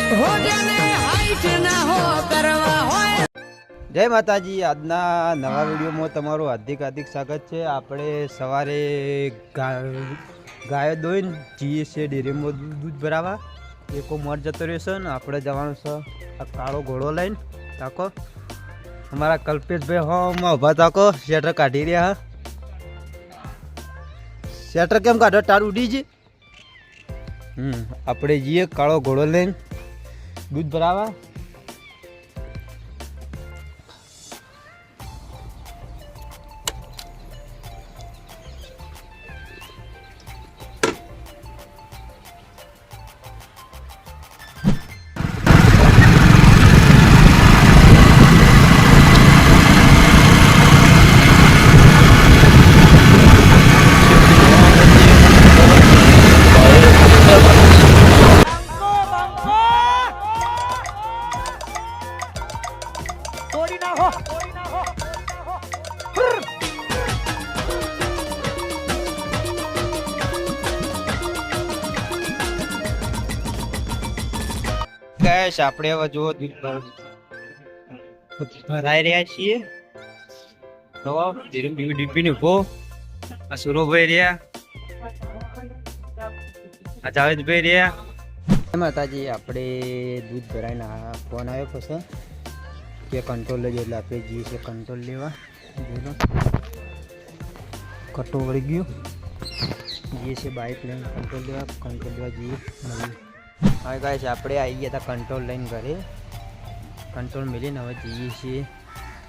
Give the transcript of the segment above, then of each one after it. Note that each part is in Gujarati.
જય માતાજી, આજના નવા વિડીયોમાં તમારું હાર્દિક સ્વાગત છે। આપણે સવારે ગાયો દોઈને જઈએ છીએ ડેરીમાં દૂધ ભરાવા। એકો મોર જતો રહેશે ને આપણે જવાનું છે આ કાળો ઘોડો લઈને। તાકો અમારા કલ્પેશભાઈ હોમાં ઊભા તાકો શેટર કાઢી રહ્યા। શેટર કેમ કાઢો? તાર ઉડી જ। આપણે જઈએ કાળો ઘોડો લઈને દૂધ ભરાવા। ગેસ આપણે હવે જો ભરાઈ રહ્યા છીએ। તો ડીપી ઉભો આ સુરોભાઈ રહ્યા, આ જાવેદભાઈ રહ્યા। માતાજી આપણે દૂધ ભરાઈને ફોન આવ્યો પછી કે કંટ્રોલ લેજો, એટલે આપણે જઈએ છીએ કંટ્રોલ લેવા। કટો વળી ગયો, જઈએ છીએ બાઇક લઈને કંટ્રોલ લેવા જઈએ। હવે ગાઈસ આપણે આવી ગયા હતા કંટ્રોલ લઈને ઘરે। કંટ્રોલ મેળીને હવે જઈએ છીએ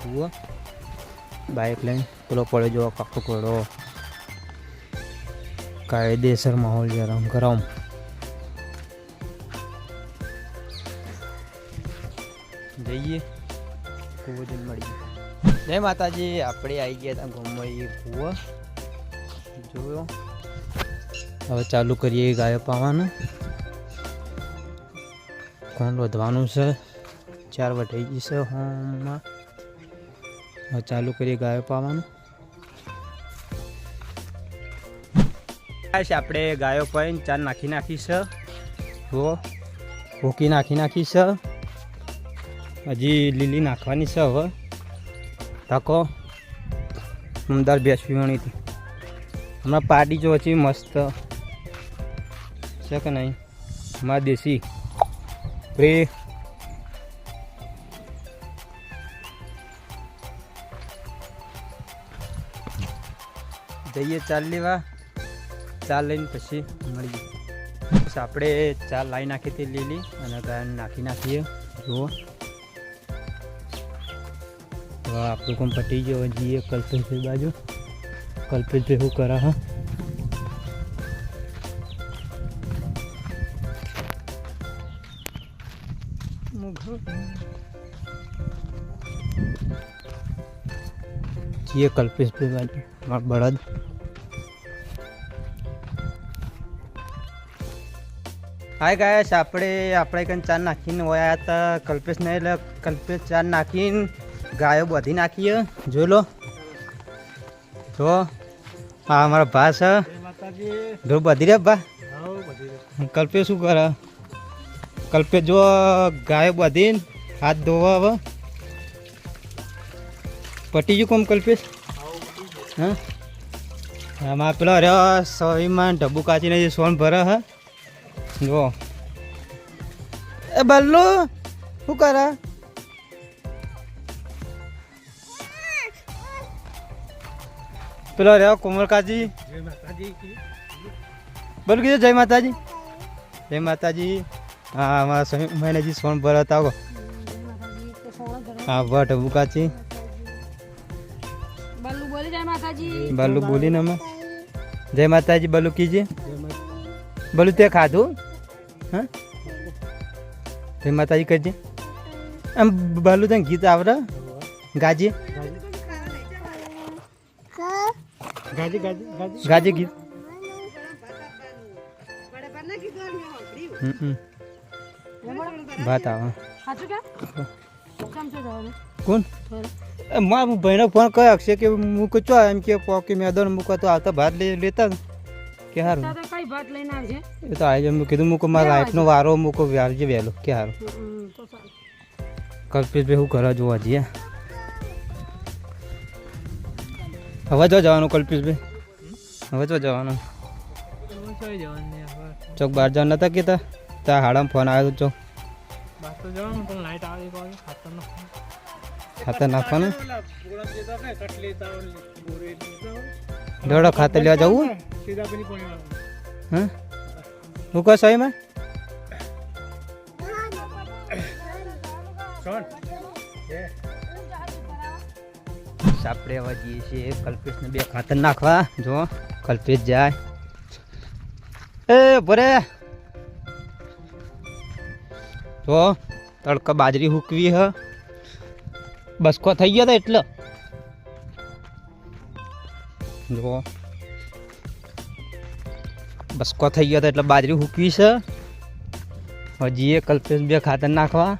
જુઓ બાઇક લઈને। પેલો પડે જો કાકો ઘોડો કાયદેસર માહોલ છે, રમ ગરમ। જઈએ કુવો મળીએ। જય માતાજી, આપણે આવી ગયા હતા ગોમડી કુવો જોયો। હવે ચાલુ કરીએ ગાયો પાવાનું। કોણ વધવાનું છે, 4 વટાઈ ગઈ છે હોમમાં। હવે ચાલુ કરીએ ગાયો પાવાનું। આપણે ગાયો પાઈને 4 નાખી છે, તો ભૂકી નાખી છે। હજી લીલી નાખવાની છે। હવે તાકો ઉમદાર ભેંસ પીવાની હતી હમણાં પાડી જો છે, મસ્ત છે કે નહીં? અમારા દેશી પ્રે જઈએ 4 લેવા। 4 લઈને પછી મળીએ। બસ આપણે 4 લાવી નાખી હતી લીલી અને ગાયને નાખીએ જુઓ। હવે આપણું કોમ પટી ગયો, જઈએ કલ્પેશભાઈ બાજુ। કલ્પેશભાઈ શું કરે? હા જઈએ કલ્પેશભાઈ બાજુ, મારા બળદ। હાય ગાયસ, આપણે કંઈ 4 નાખીને વયા હતા કલ્પેશને, એટલે કલ્પેશ 4 નાખીને ગાયો બધી નાખીએ। જોઈ લો જો હા અમારા ભા છે, જો બધી રે ભા। કલ્પેશ શું કરે? કલ્પેશ જો ગાયો બધીને હાથ ધોવા। હવે પટી ગયું કોમ કલ્પેશ? હા આમાં પેલો રહ્યો સવીમાં ઢબુ કાચીને જે સોન ભરે હે જો। એ બલ્લુ શું કરે? પેલો રહ્યો કોમલ કાચી। બોલ કીધું જય માતાજી, જય માતાજી। હા અમારા સમી મહિનાજી સોન ભરે હતા। હા ભ ઢબુ કાચી બલ્લુ બોલીને અમે જય માતાજી બલ્લુ કીજે। બલ્લુ તે ખાધું? હા જય માતાજી કહેજે। આમ બલ્લુ તને ગીત આવડે? ગાજે ગાજે ગીત। ભાત આવે કોણ? મારા ભાઈને ફોન કર્યો છે કે મૂકો ચો, એમ કે પોકે મેદાન મૂકો તો આવતા ભાત લેતા કે હારું તો કઈ ભાત લઈને આવશે એ તો આવી જાય. મેં કીધું મૂકો મારા લાઈફનો વારો મૂકો આવજે વહેલો કે હારું. તો સારું. કલ્પેશભાઈ શું કરવા જોવા જઈએ. હવે જો જવાનું કલ્પેશભાઈ? હવે જો જવાનું? ચોક બહાર જવા નતા કહેતા? ત્યાં હાડામાં ફોન આવ્યો ચોક ખાતર નાખવાનું. દોડો ખાતર લેવા જવું? હા હું કહો સાહેબ આપણે હવે જઈએ છીએ કલ્પેશને 2 ખાતર નાખવા. જો કલ્પેશ જાય એ ભરે જો તડકા બાજરી હૂકવી હ બસકો થઈ ગયો હતા એટલે જો બસકો થઈ ગયો હતો એટલે બાજરી હૂકવી છે. હજી એ કલ્પેશ 2 ખાતર નાખવા.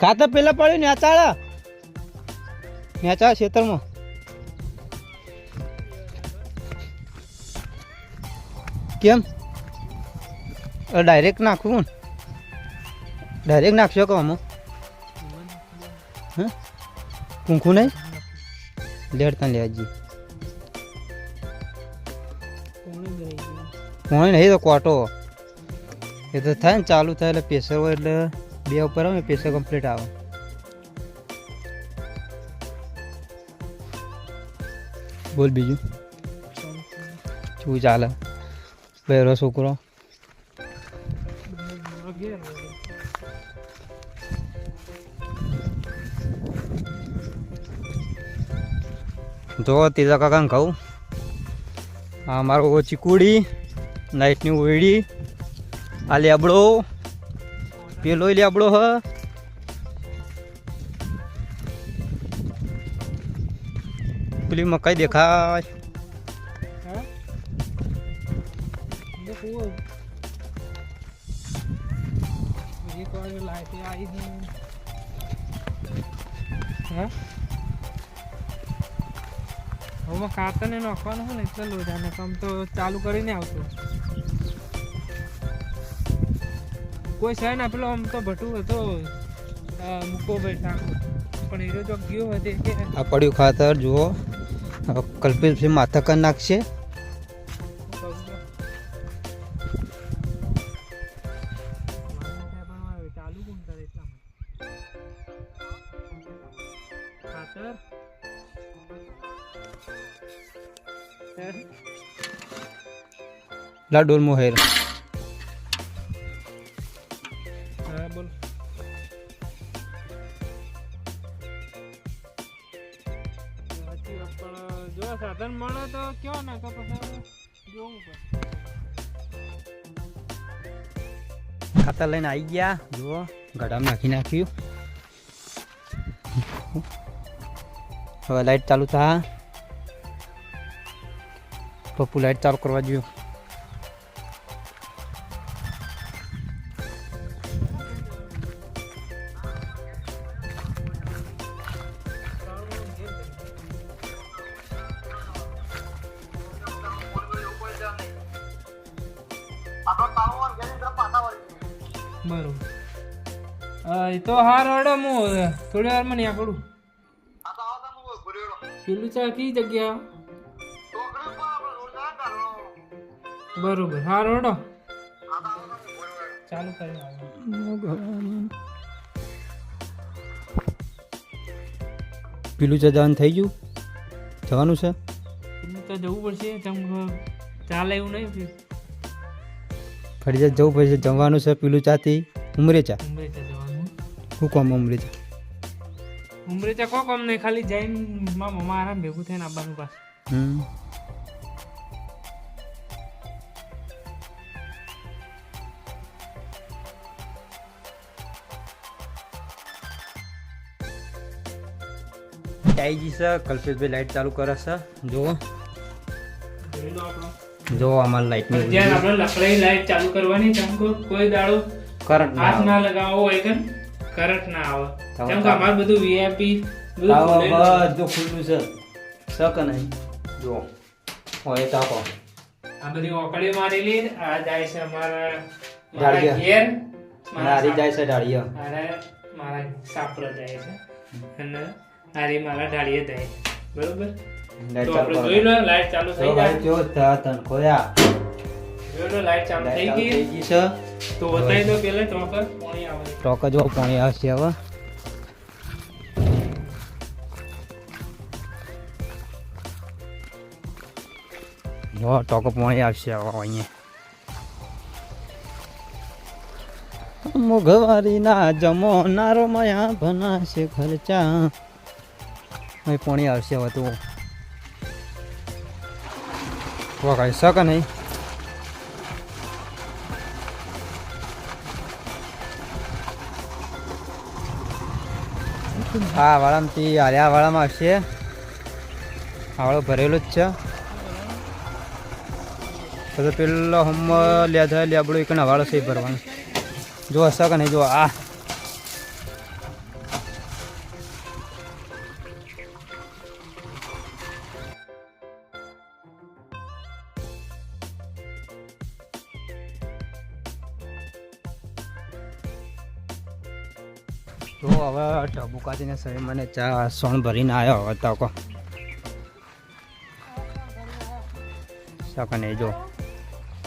ખાતર પેલા પડ્યું નેચાળા ખેતરમાં. કેમ ડાયરેક્ટ નાખવું? ડાયરેક્ટ નાખશો કે આમાં? હા કુંખું નહીં લેડતા લેવાજી પોણી નહીં તો કોટો એ તો થાય ને ચાલુ થાય એટલે પ્રેશર હોય એટલે 2 ઉપર આવે ને પ્રેશર કમ્પ્લીટ આવે. બોલ બીજું શું ચાલે? પહેરો છોકરો જો ત્રીજા કાકાને કહું આ મારો ચીકુડી નાઇટની ઓયડી આ લેબડો પેલો લેબડો હ પેલી મકાઈ દેખાય. ખાતર ને નાખવાનું હોય ને એટલે લોજાને કામ તો ચાલુ કરીને આવતો કોઈ છે ને પેલો આમ તો ભટું હતો મૂકો બેઠા પણ હીરો જો ગયો હતો આ પડ્યું ખાતર જુઓ કલ્પેશ માથા કર નાખશે. ચાલુ કોણ કરે એટલા ખાતર લાડોલ મોહેર બોલ. જો સાધન મળે તો કયો ને તો પછી જોવું પડે. ખાતર લઈને આવી ગયા જુઓ ગઢામાં નાખી નાખ્યું. હવે લાઈટ ચાલુ થા પપ્પુ લાઈટ ચાલુ કરવા જોઈએ. બરોબર એ તો હાર હડો હું થોડી વાર મને આકડું પેલું ચા કઈ જગ્યા બરોબર હાર હડો ચાલુ કરી પેલું જવાનું થઈ ગયું જવાનું છે પેલું તો જવું પડશે ચાલે એવું નહીં ફરી જવું પડશે જમવાનું છે પેલું ચાથી ઉમરેચા જવાનું શું કામ ઉમરેચા કોઈ કામ નહીં ખાલી જઈને મમ્મા આરામ ભેગું થઈને આવવાનું પાસ આઈજી છે કલ્પેશભાઈ લાઈટ ચાલુ કરે છે જુઓ જો અમાર લાઈટ ની જ્યાં આપણે લકડાઈ લાઈટ ચાલુ કરવાની જેમ કોઈ દાડો કરંટ હાથ ના લગાવો હોય કે કરંટ ના આવે જેમ કે અમાર બધું વીઆઈપી બધું ખુલ્લું છે શક નહીં જો હોય ટાકો આ બધી ઓકળીઓ મારેલી ને આ જાય છે અમારા ડાળિયા. ઘેર નારી જાય છે ડાળીઓ મારા મારા સાપરો જાય છે અને આરી મારા ઢાળીએ જાય છે. બરોબર લાઈટ તો ચાલુ આપણે કરો. જોઈ લો લાઈટ ચાલુ તો થઈ ભાઈ જાય જો તનખોયા જોઈ લો લાઈટ ચાલુ થઈ લાઈટ ચાલુ ગઈ થઈ ગઈ છે તો બતાવી દો પેલે ટોકર પાણી આવે ટોક જો પાણી આવશે હવે જો ટોક પાણી આવશે હવે અહીંયા મોઘવારી ના જમો નારો મયા ભનાશે ખર્ચા અહીં પાણી આવશે હવે તો કઈ શક નહીં આ વાળામાંથી આર્યા વાળામાં આવશે આવડો ભરેલો જ છે તો પેલો હમ લેધા લેબડો એક નવાળો છે ભરવાનો જો હશે કે નહીં જો આ તો હવે ઢબુ કાચીને સહી મને ચા સોણ ભરીને આવ્યો હવે તકો શકે નહીં જો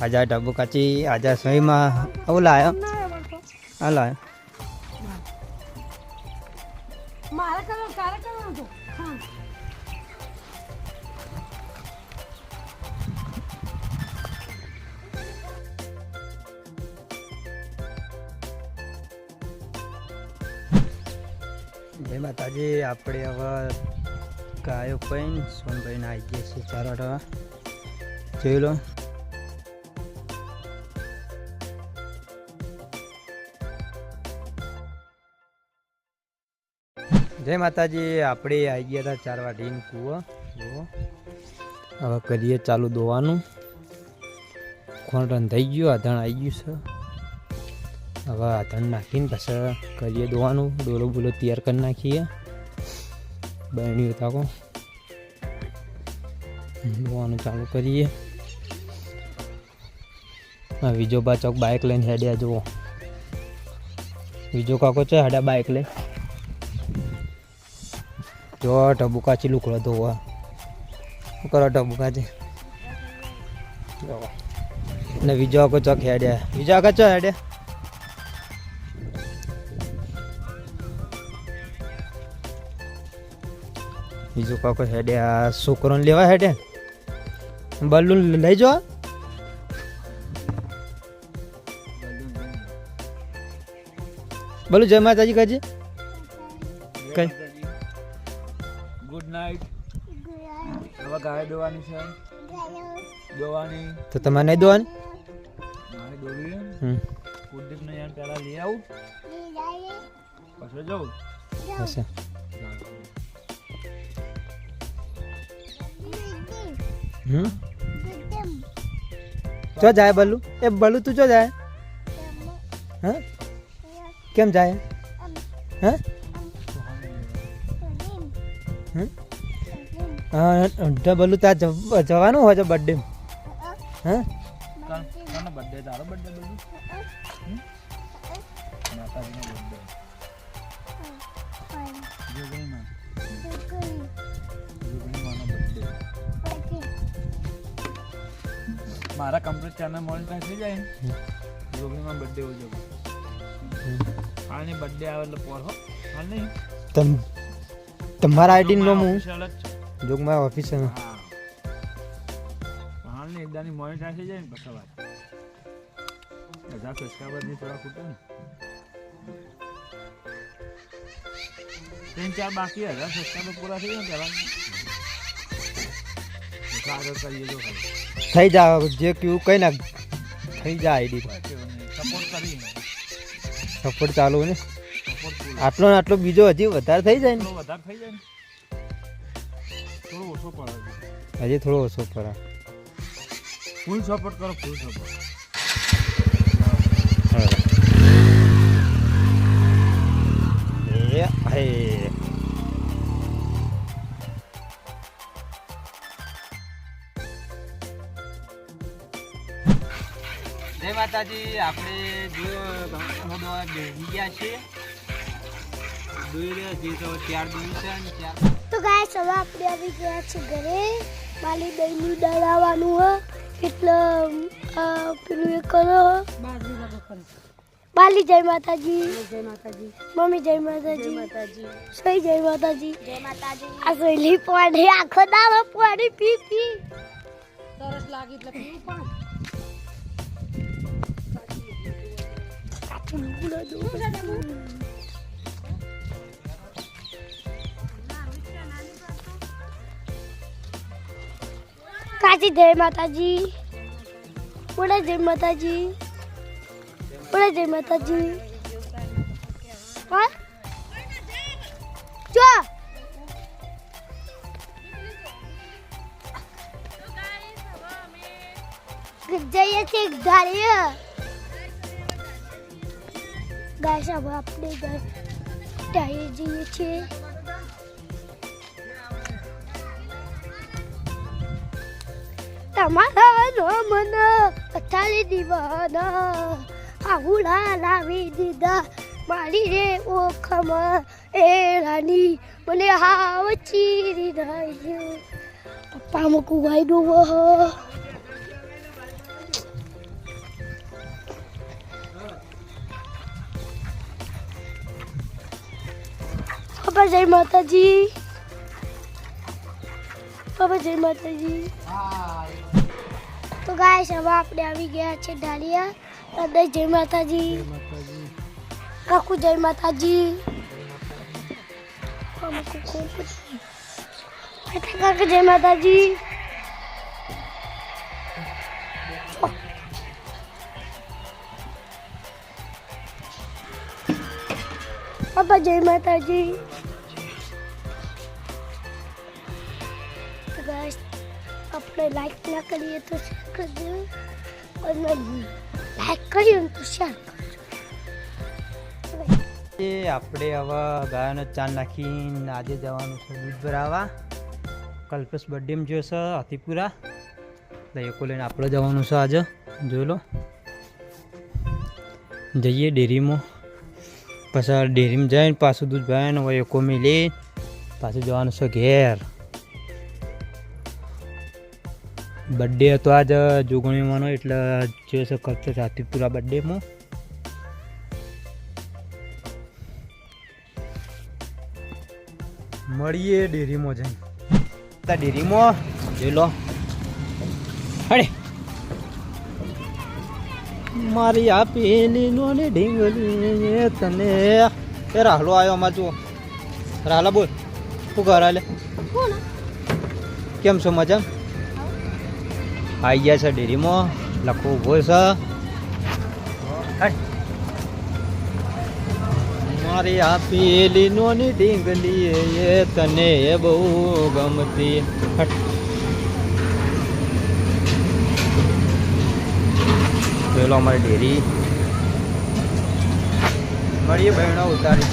આજે ઢબુ કાચી આજે સહીમાં આવું લાયો આ લાયો મારા કરો કારે કરવાનું તો હા જય માતાજી આપણે હવે ગાયો પૈન સોનભાઈને આવી ગયા છીએ ચાર વાટવા જોઈ લો જય માતાજી આપણે આવી ગયા હતા ચાર વાટીને કૂવો જુઓ હવે કરીએ ચાલુ દોવાનું કોણ રંધાઈ ગયું આધાણ આવી ગયું છે હવે આધાણ નાખીને પછી કરીએ દોવાનું ડોલો બોલો તૈયાર કરી નાખીએ બહેણીઓ તાકો દોવાનું ચાલુ કરીએ હા બીજો ચોક બાઇક લઈને હેડ્યા જુઓ બીજો કાકો છે હેડ્યા બાઇક લઈ જો ઢબુ કાચી લુકડો ધોવા શું કરો ઢબુ કાચી ને બીજો આખો ચોક હેડ્યા બીજો આખા ચો હેડ્યા બીજો કાકો હેડ્યા છોકરોને લેવા હેડ્યા બલૂન લઈ જો બોલું જય માતાજી કાજી કઈ ગુડ નાઇટ હવે ગાય દોવાની છે દોવાની તો તમારે નહીં દોવાની મારે દોવી કુલદીપ ને યાર પેલા લઈ આવું પછી જવું હશે ચો જાય બલ્લુ એ બલ્લુ તું ચો જાય હા કેમ જાય હા હા બલ્લુ તાર જવાનું હોય છે બર્થડે હા કોનો બર્થડે તારો બર્થડે બધું માતાજીનો બર્થડે જોગણીમાં જોગણીમાંનો બર્થડે મારા કમ્પ્લીટ ચેનલ મોનિટાઈઝ થઈ જાય ને જોગણીમાં બર્થડે ઉજવો હાલની બર્થડે આવે એટલે પોર હો હાલ નહીં તમારા આઈડી નો હું official જ છે. જોગમાં ઓફિસ હા હાલની એકદાની મોનિટાઈઝ થઈ જાય ને પછી વાત 1000 સબસ્ક્રાઇબરની થોડા ખૂટે ને 3-4 બાકી 1000 સબસ્ક્રાઇબર પૂરા થઈ જાય ને પહેલા આગળ કરીએ જો ખાલી થઈ જાય જે કેવું કઈ ના થઈ જાય આઈડી સપોર્ટ કરી સપોર્ટ ચાલુ ને સપોર્ટ આટલો ને આટલો બીજો હજી વધારે થઈ જાય ને થોડો વધારે થઈ જાય ને થોડો ઓછો પડે હજી થોડો ઓછો ફરા ફૂલ સપોર્ટ કરો ફૂલ સપોર્ટ એ હે જય માતાજી. આપણે જો બેસી ગયા છીએ દૂર જે તો 4 દૂર છે ને 4. તો ગાઈસ હવે આપણે આવી ગયા છે ઘરે. બાલી દહીંનું દળાવવાનું હ એટલે પેલું એ કરો. બાજરીના બકરી. બાલી જય માતાજી. જય માતાજી. મમ્મી જય માતાજી. માતાજી. સોઈ જય માતાજી. જય માતાજી. આ સોઈલી પાણી આખો દાવ પાણી પી પી તરસ લાગી એટલે પીવું પણ. કાચી જય માતાજી. બોલે જય માતાજી. બોલે જય માતાજી. હા જો જઈએ છીએ ગાડીએ. ગાય સાહેબ આપણે ગાડીએ જઈએ છીએ. તમારા નામન અથાળી દીવાના આહુડા લાવી દીધા મારી રે ઓખમાં એ રાની મને હાવ ચીરી રહ્યો. પપ્પા મૂકું ગાઈ દો. પપ્પા જય માતાજી. પપ્પા જય માતાજી. તો ગાઈસ હવે આપણે આવી ગયા છે ઢાલિયા. દાદા જય માતાજી. કાકુ જય માતાજી. કાકા જય માતાજી. પપ્પા જય માતાજી. તો ગાઈસ આપણે લાઈક ના કરીએ તો શેર કરજો અને લાઈક કરીએ તો શેર કરજો. આપણે હવે ગાયોનો ચાંદ નાખીને આજે જવાનું છે દૂધ ભરાવા. કલ્પેશ બર્થડેમાં જોયો છે હાથીપુરા તો એકો લઈને આપણે જવાનું છે આજે. જોઈ લો જઈએ ડેરીમાં. પછી ડેરીમાં જઈને પાછું દૂધ ભરાય ને એકો મિલી પાછું જવાનું છે ઘેર. બર્થડે હતો આજ જોગણીમાંનો એટલે જોયો છે કલ્પેશ હાથીપુરા બર્થડેમાં. મળીએ ડેરીમાં જઈને. ડેરીમાં જોઈ લો. હડે મારી આ પેલી નોની ઢીંગલી તને એ રાહલો આવ્યો આમાં જુઓ. રાહલા બોલ શું કર લે કેમ છો મજા? આવી ગયા છે ડેરીમાં લખો ઉભો છે. મારી આ પેલી નોની ઢીંગલી એ તને બહુ ગમતી. પેલો અમારી ડેરી મળીએ બહેણો ઉતારી.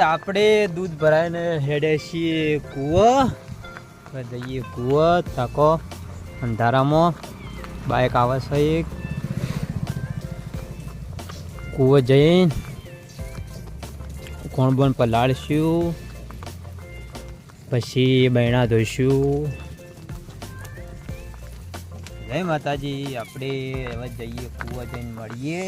આપણે દૂધ ભરાઈને હેડે છીએ કૂવો. જઈએ કૂવો તાકો અંધારામાં બાઇક આવે છે એક. કૂવો જઈને કોણ બોન પલાળશું પછી બહેણા ધોઈશું. જય માતાજી. આપણે હવે જઈએ કૂવા જઈને મળીએ.